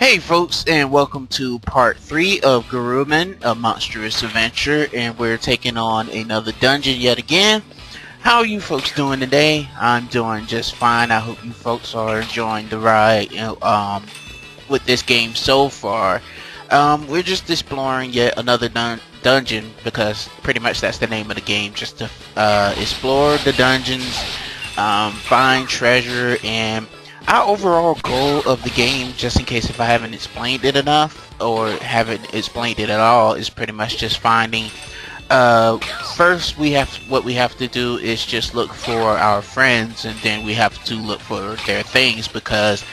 Hey folks, and welcome to part 3 of Gurumin, a Monstrous Adventure, and we're taking on another dungeon yet again. How are you folks doing today? I'm doing just fine. I hope you folks are enjoying the ride with this game so far. We're just exploring yet another dungeon, because pretty much that's the name of the game, just to explore the dungeons, find treasure, and our overall goal of the game, just in case if I haven't explained it enough or haven't explained it at all, is pretty much just finding. First, what we have to do is just look for our friends, and then we have to look for their things, because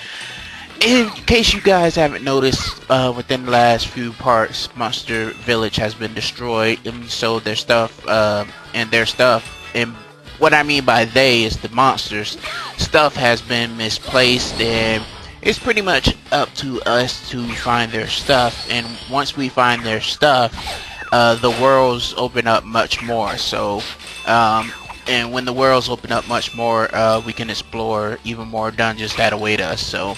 in case you guys haven't noticed, within the last few parts, Monster Village has been destroyed, and so their stuff, and what I mean by they is the monsters. Stuff has been misplaced, and it's pretty much up to us to find their stuff. And once we find their stuff, the worlds open up much more. So, and when the worlds open up much more, we can explore even more dungeons that await us. So,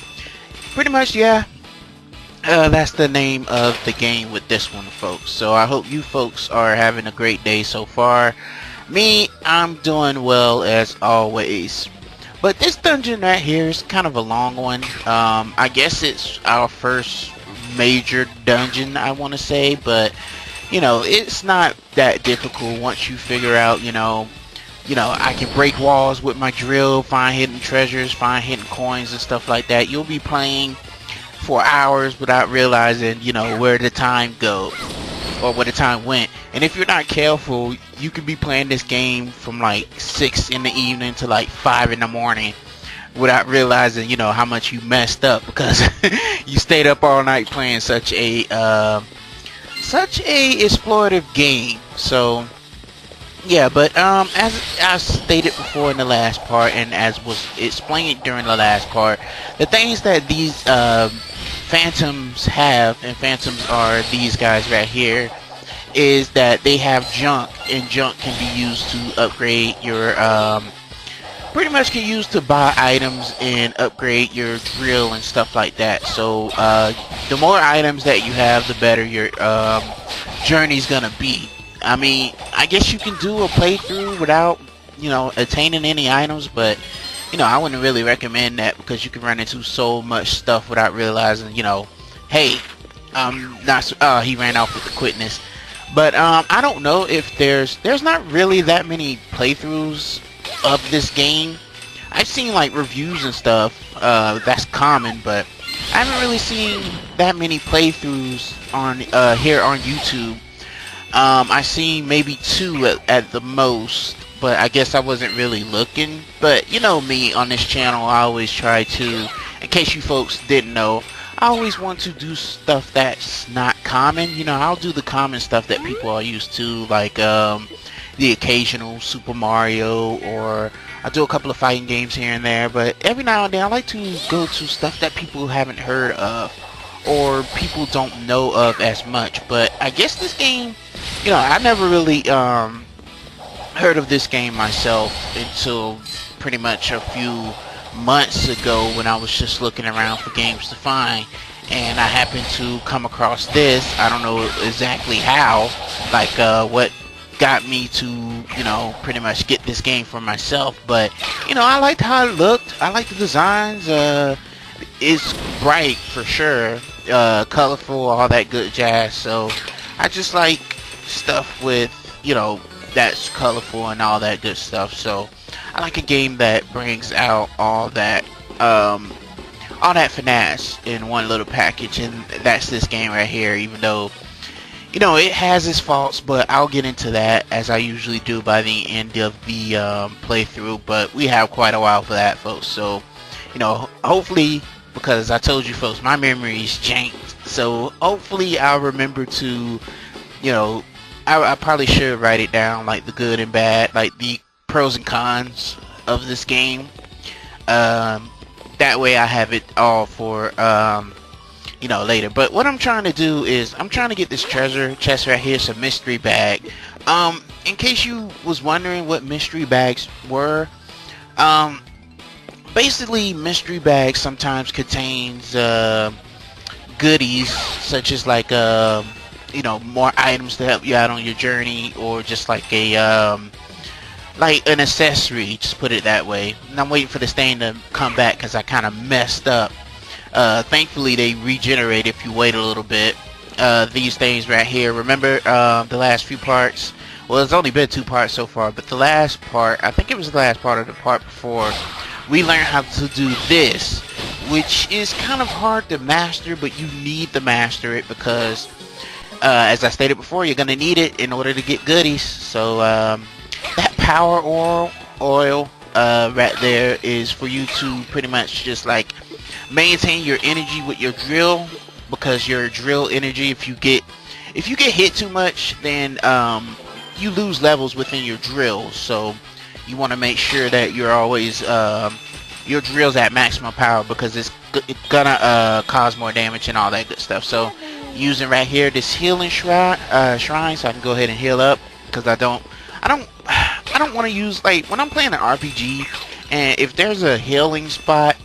pretty much, yeah. That's the name of the game with this one, folks. So I hope you folks are having a great day so far. Me, I'm doing well as always. But this dungeon right here is kind of a long one. I guess it's our first major dungeon, I want to say, but it's not that difficult once you figure out, I can break walls with my drill, find hidden treasures, find hidden coins and stuff like that. You'll be playing for hours without realizing, where the time goes or where the time went. And if you're not careful, you could be playing this game from like 6 in the evening to like 5 in the morning without realizing, how much you messed up, because you stayed up all night playing such a explorative game. So yeah, but as I stated before in the last part, and as was explained during the last part, the things that these phantoms have, and phantoms are these guys right here, is that they have junk, and junk can be used to upgrade your pretty much can use to buy items and upgrade your drill and stuff like that. So the more items that you have, the better your journey's gonna be. I mean, I guess you can do a playthrough without attaining any items, but I wouldn't really recommend that, because you can run into so much stuff without realizing, hey, not he ran off with the quickness. But I don't know if there's not really that many playthroughs of this game. I've seen like reviews and stuff, that's common, but I haven't really seen that many playthroughs on here on YouTube. I seen maybe 2 at the most, but I guess I wasn't really looking. But me on this channel, I always try to, in case you folks didn't know, I always want to do stuff that's not common. I'll do the common stuff that people are used to, like the occasional Super Mario, or I do a couple of fighting games here and there. But every now and then I like to go to stuff that people haven't heard of, or people don't know of as much. But I guess this game, I never really heard of this game myself until pretty much a few months ago, when I was just looking around for games to find, and I happened to come across this. I don't know exactly how, like what got me to pretty much get this game for myself, but I liked how it looked. I liked the designs. It's bright for sure, colorful, all that good jazz. So I just like stuff with that's colorful and all that good stuff. So I like a game that brings out all that finesse in one little package, and that's this game right here. Even though it has its faults, but I'll get into that as I usually do by the end of the playthrough. But we have quite a while for that, folks. So hopefully, because I told you folks, my memory is janked, so hopefully I'll remember to I probably should write it down, like the good and bad, like the pros and cons of this game. That way I have it all for later. But what I'm trying to do is I'm trying to get this treasure chest right here. It's a mystery bag. In case you was wondering what mystery bags were, basically mystery bags sometimes contains goodies, such as like you know, more items to help you out on your journey, or just like an accessory, just put it that way. And I'm waiting for this thing to come back because I kind of messed up. Thankfully they regenerate if you wait a little bit. These things right here, remember the last few parts? Well, it's only been 2 parts so far, but the last part, I think it was the last part of the part before, we learned how to do this, which is kind of hard to master, but you need to master it because, as I stated before, you're going to need it in order to get goodies. So, that power oil right there is for you to pretty much just like maintain your energy with your drill, because your drill energy, if you get hit too much, then you lose levels within your drill. So you want to make sure that you're always your drill's at maximum power, because it's gonna cause more damage and all that good stuff. So using right here this healing shrine, so I can go ahead and heal up, because I don't want to use, like, when I'm playing an RPG and if there's a healing spot,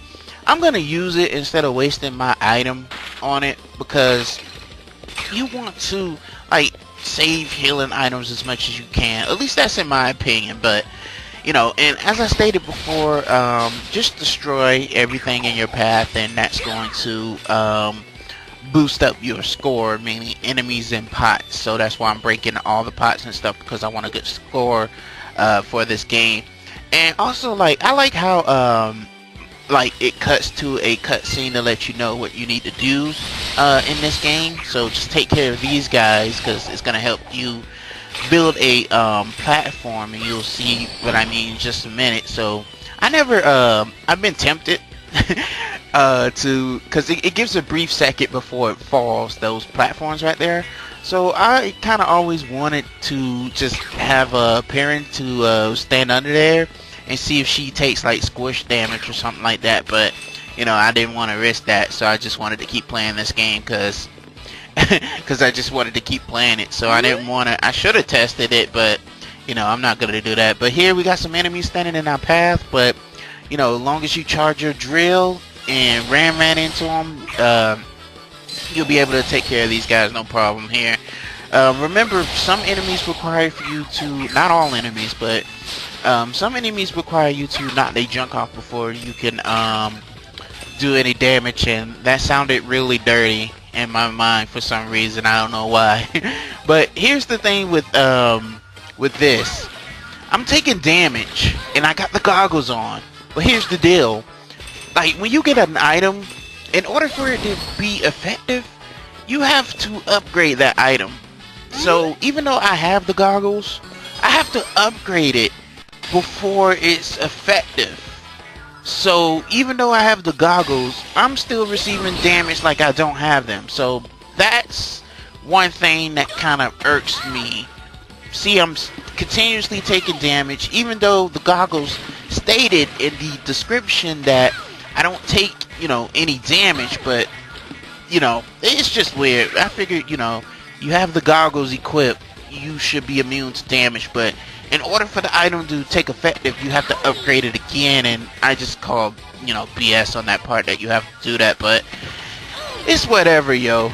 I'm gonna use it instead of wasting my item on it, because you want to like save healing items as much as you can. At least that's in my opinion. But you know, and as I stated before, just destroy everything in your path, and that's going to boost up your score, meaning enemies and pots. So that's why I'm breaking all the pots and stuff, because I want a good score for this game. And also, like, I like how like it cuts to a cutscene to let you know what you need to do in this game. So just take care of these guys, because it's gonna help you build a platform, and you'll see what I mean in just a minute. So I never I've been tempted to, because it gives a brief second before it falls, those platforms right there. So I kind of always wanted to just have a parent to stand under there and see if she takes like squish damage or something like that. But you know, I didn't want to risk that, so I just wanted to keep playing this game because I just wanted to keep playing it. So I didn't want to. I should have tested it, but you know, I'm not gonna do that. But here we got some enemies standing in our path, but you know, as long as you charge your drill and ran into them, you'll be able to take care of these guys, no problem here. Remember, some enemies require for you to, not all enemies, but some enemies require you to knock their junk off before you can do any damage, and that sounded really dirty in my mind for some reason. I don't know why. But here's the thing with this. I'm taking damage, and I got the goggles on. But here's the deal. Like, when you get an item, in order for it to be effective, you have to upgrade that item. So even though I have the goggles, I have to upgrade it before it's effective. So even though I have the goggles, I'm still receiving damage like I don't have them. So that's one thing that kind of irks me. See, I'm continuously taking damage, even though the goggles stated in the description that I don't take, you know, any damage. But you know, it's just weird. I figured, you know, you have the goggles equipped, you should be immune to damage, but in order for the item to take effective, you have to upgrade it again, and I just call, you know, BS on that part that you have to do that. But it's whatever, yo.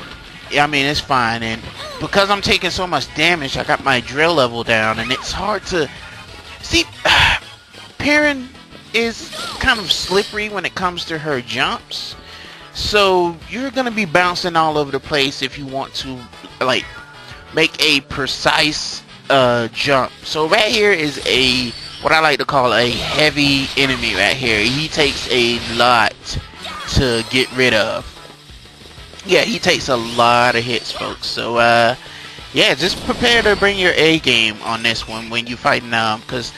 I mean, it's fine. And because I'm taking so much damage, I got my drill level down, and it's hard to see. Perrin is kind of slippery when it comes to her jumps, so you're gonna be bouncing all over the place if you want to like make a precise jump. So right here is a, what I like to call a heavy enemy right here. He takes a lot to get rid of. Yeah, he takes a lot of hits, folks. So yeah, just prepare to bring your A game on this one when you fighting because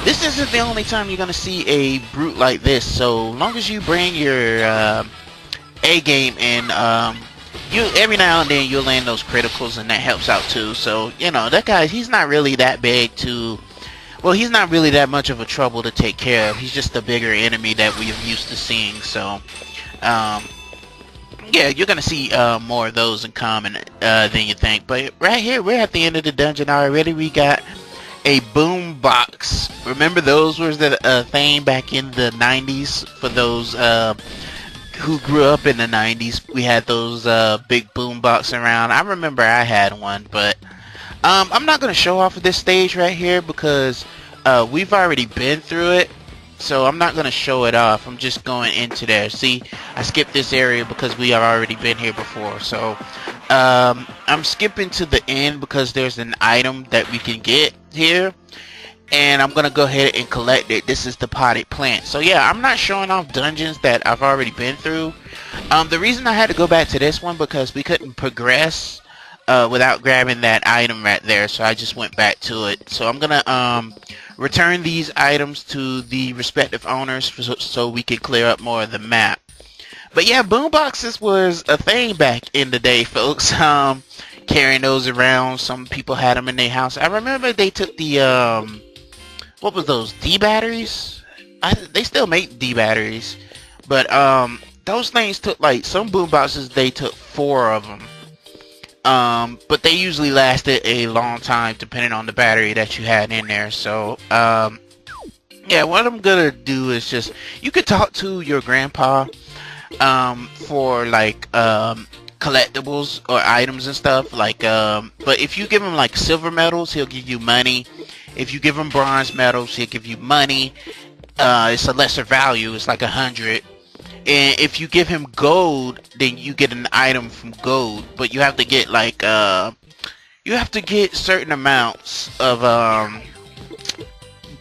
this isn't the only time you're gonna see a brute like this. So long as you bring your A game, and you every now and then you'll land those criticals, and that helps out too. So you know, that guy, he's not really that big to, well, he's not really that much of a trouble to take care of. He's just a bigger enemy that we're used to seeing. So yeah, you're gonna see more of those in common than you think. But right here, we're at the end of the dungeon already. We got a boom box. Remember, those was the thing back in the 90s for those who grew up in the 90s, we had those big boombox around. I remember I had one, but I'm not going to show off of this stage right here because we've already been through it. So I'm not going to show it off. I'm just going into there. See, I skipped this area because we have already been here before. So I'm skipping to the end because there's an item that we can get here. And I'm going to go ahead and collect it. This is the potted plant. So yeah, I'm not showing off dungeons that I've already been through. The reason I had to go back to this one because we couldn't progress without grabbing that item right there. So I just went back to it. So I'm going to return these items to the respective owners so we can clear up more of the map. But yeah, boomboxes was a thing back in the day, folks. Carrying those around. Some people had them in their house. I remember they took the what was those, D batteries? They still make D batteries, but those things took, like, some boomboxes, they took 4 of them. But they usually lasted a long time depending on the battery that you had in there. So yeah, what I'm gonna do is just, you could talk to your grandpa for like collectibles or items and stuff, like but if you give him like silver medals, he'll give you money. If you give him bronze medals, he'll give you money. It's a lesser value, it's like 100. And if you give him gold, then you get an item from gold. But you have to get like you have to get certain amounts of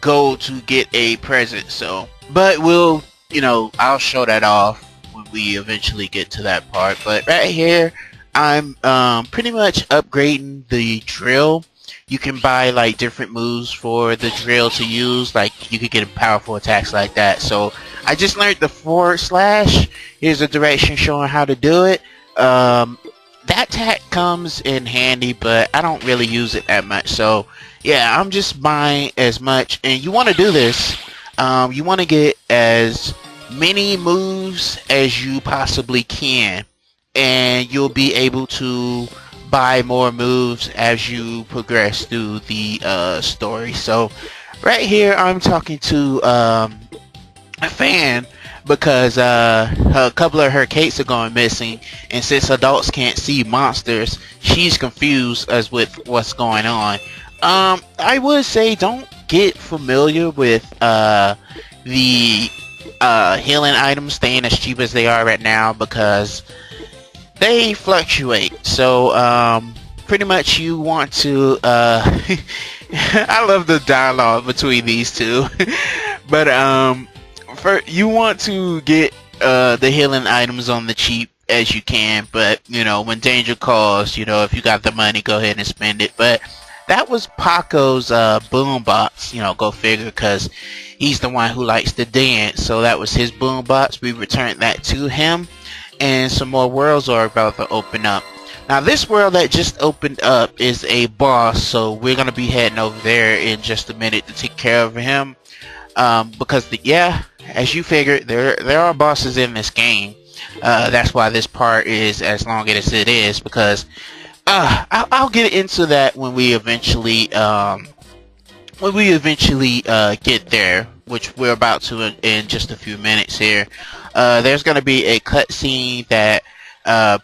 gold to get a present. So, but we'll, I'll show that off when we eventually get to that part. But right here, I'm pretty much upgrading the drill. You can buy like different moves for the drill to use, like you could get powerful attacks like that. So I just learned the /. Here's a direction showing how to do it. That attack comes in handy, but I don't really use it that much. So yeah, I'm just buying as much. And you want to do this, you want to get as many moves as you possibly can, and you'll be able to buy more moves as you progress through the story. So right here I'm talking to a fan because a couple of her cakes are going missing, and since adults can't see monsters, she's confused as with what's going on. I would say don't get familiar with the healing items staying as cheap as they are right now because they fluctuate. So pretty much you want to I love the dialogue between these two. But you want to get the healing items on the cheap as you can, but when danger calls, if you got the money, go ahead and spend it. But that was Paco's boombox, go figure, because he's the one who likes to dance. So that was his boombox. We returned that to him, and some more worlds are about to open up. Now this world that just opened up is a boss, so we're gonna be heading over there in just a minute to take care of him. Because as you figured, there are bosses in this game. That's why this part is as long as it is, because I'll get into that when we eventually get there, which we're about to in just a few minutes here. There's going to be a cutscene that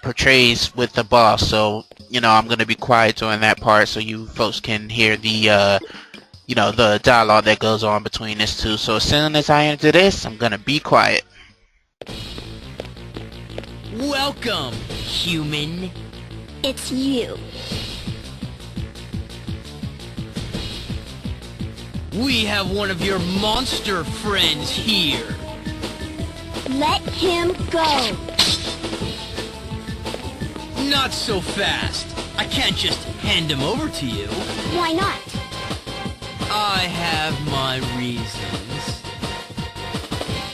portrays with the boss, so I'm going to be quiet during that part so you folks can hear the the dialogue that goes on between these two. So as soon as I enter this, I'm going to be quiet. Welcome, human. It's you. We have one of your monster friends here. Let him go. Not so fast. I can't just hand him over to you. Why not? I have my reasons.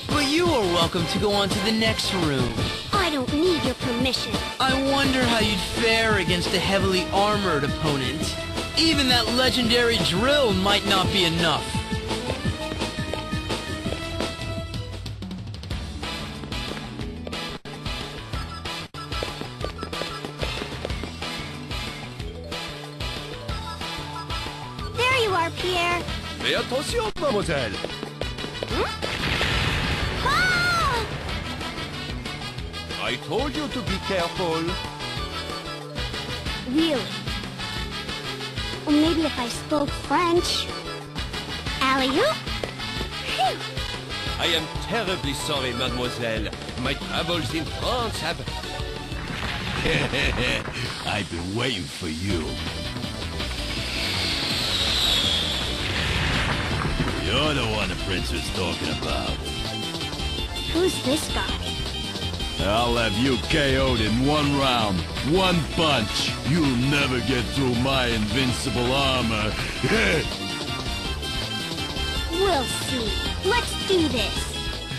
But you are welcome to go on to the next room. I don't need your permission. I wonder how you'd fare against a heavily armored opponent. Even that legendary drill might not be enough. There you are, Pierre. Et attention, mademoiselle. Ah! I told you to be careful. Really? Or maybe if I spoke French. Alley-oop? Phew. I am terribly sorry, mademoiselle. My travels in France have... I've been waiting for you. You're the one the prince was talking about. Who's this guy? I'll have you KO'd in one round, one punch. You'll never get through my invincible armor. We'll see. Let's do this.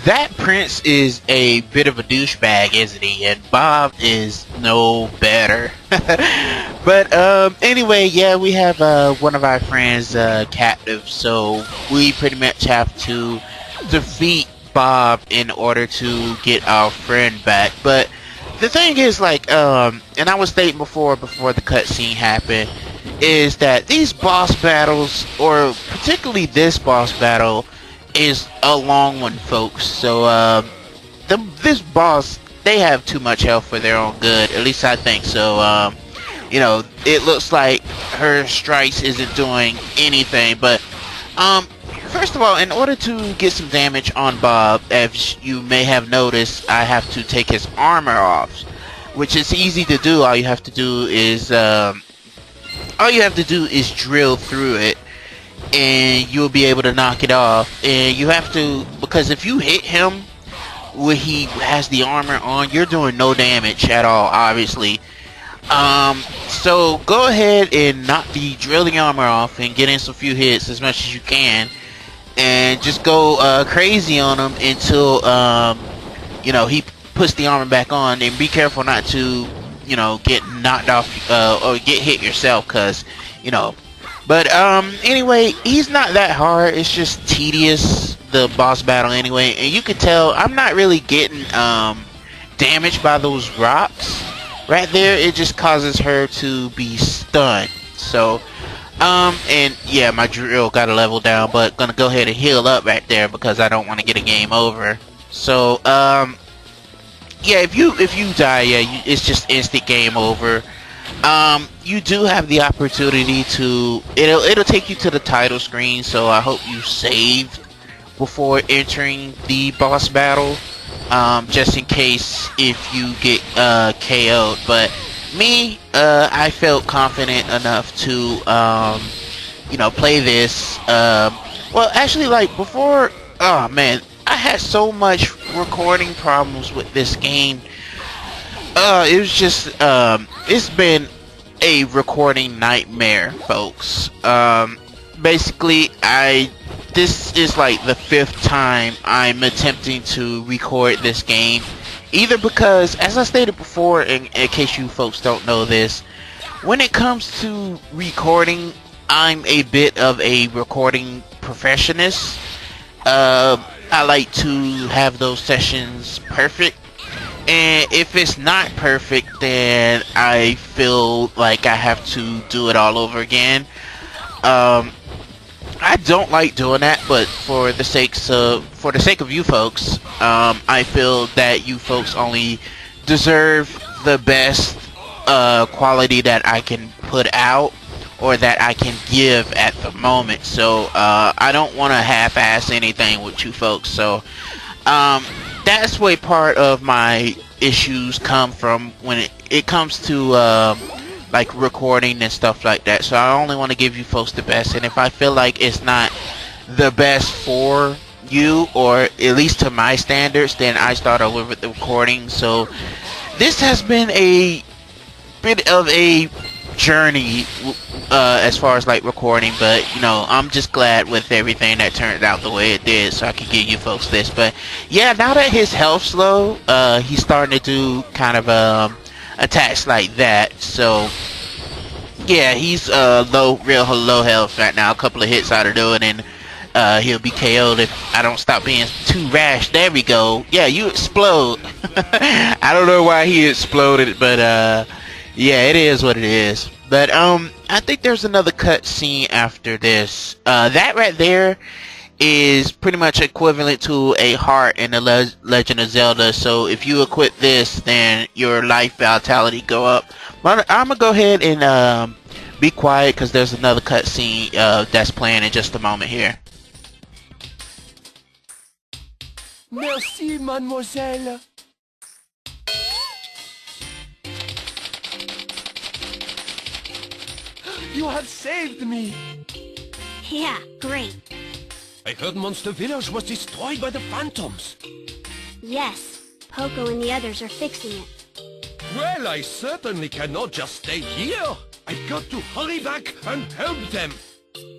That prince is a bit of a douchebag, isn't he? And Bob is no better. But anyway, yeah, we have one of our friends captive, so we pretty much have to defeat Bob in order to get our friend back. But the thing is, like, and I was stating before the cutscene happened, is that these boss battles, or particularly this boss battle, is a long one, folks. So this boss, they have too much health for their own good. At least I think so. You know, it looks like her strikes isn't doing anything. But first of all, in order to get some damage on Bob, as you may have noticed, I have to take his armor off, which is easy to do. All you have to do is drill through it, and you'll be able to knock it off. And you have to, because if you hit him when he has the armor on, you're doing no damage at all, obviously. So go ahead and knock the drilling armor off and get in some few hits as much as you can, and just go crazy on him until you know, he puts the armor back on. And be careful not to, you know, get knocked off or get hit yourself, cause you know. But anyway, he's not that hard. It's just tedious, the boss battle anyway. And you can tell I'm not really getting damaged by those rocks right there. It just causes her to be stunned. So and yeah, my drill got a level down, but gonna go ahead and heal up right there because I don't want to get a game over. So yeah, if you die, yeah, it's just instant game over. You do have the opportunity to, it'll take you to the title screen, so I hope you saved before entering the boss battle, just in case if you get KO'd. But me, I felt confident enough to you know, play this. Well, actually, like before, oh man, I had so much recording problems with this game. It was just it's been a recording nightmare, folks. Basically, this is like the 5th time I'm attempting to record this game. Either because, as I stated before, in case you folks don't know this, when it comes to recording, I'm a bit of a recording perfectionist. I like to have those sessions perfect. And if it's not perfect, then I feel like I have to do it all over again. I don't like doing that, but for the sake of you folks, I feel that you folks only deserve the best quality that I can put out, or that I can give at the moment. So I don't want to half-ass anything with you folks. So that's where part of my issues come from when it comes to like recording and stuff like that. So I only want to give you folks the best, and if I feel like it's not the best for you, or at least to my standards, then I start over with the recording. So this has been a bit of a journey as far as like recording, but you know, I'm just glad with everything that turned out the way it did, so I can give you folks this. But yeah, now that his health's low, he's starting to do kind of attacks like that. So yeah, he's real low health right now. A couple of hits out of doing, and he'll be KO'd if I don't stop being too rash. There we go. Yeah, you explode. I don't know why he exploded, but yeah, it is what it is. But I think there's another cutscene after this. That right there is pretty much equivalent to a heart in the Legend of Zelda. So if you equip this, then your life vitality go up. But I'm gonna go ahead and be quiet because there's another cutscene that's playing in just a moment here. Merci, mademoiselle. You have saved me. Yeah, great. I heard Monster Village was destroyed by the phantoms. Yes, Poco and the others are fixing it. Well, I certainly cannot just stay here. I've got to hurry back and help them.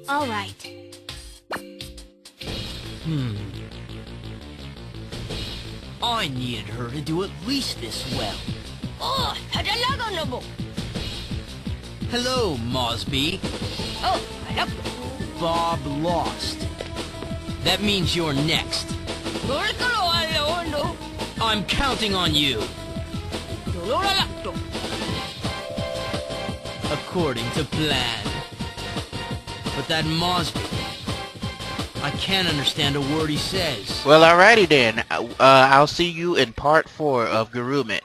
All right. I needed her to do at least this well. Oh, Hello, Mosby. Oh, hello. Bob lost. That means you're next. I'm counting on you. According to plan. But that Mosby, I can't understand a word he says. Well, alrighty then. I'll see you in part 4 of Gurumin.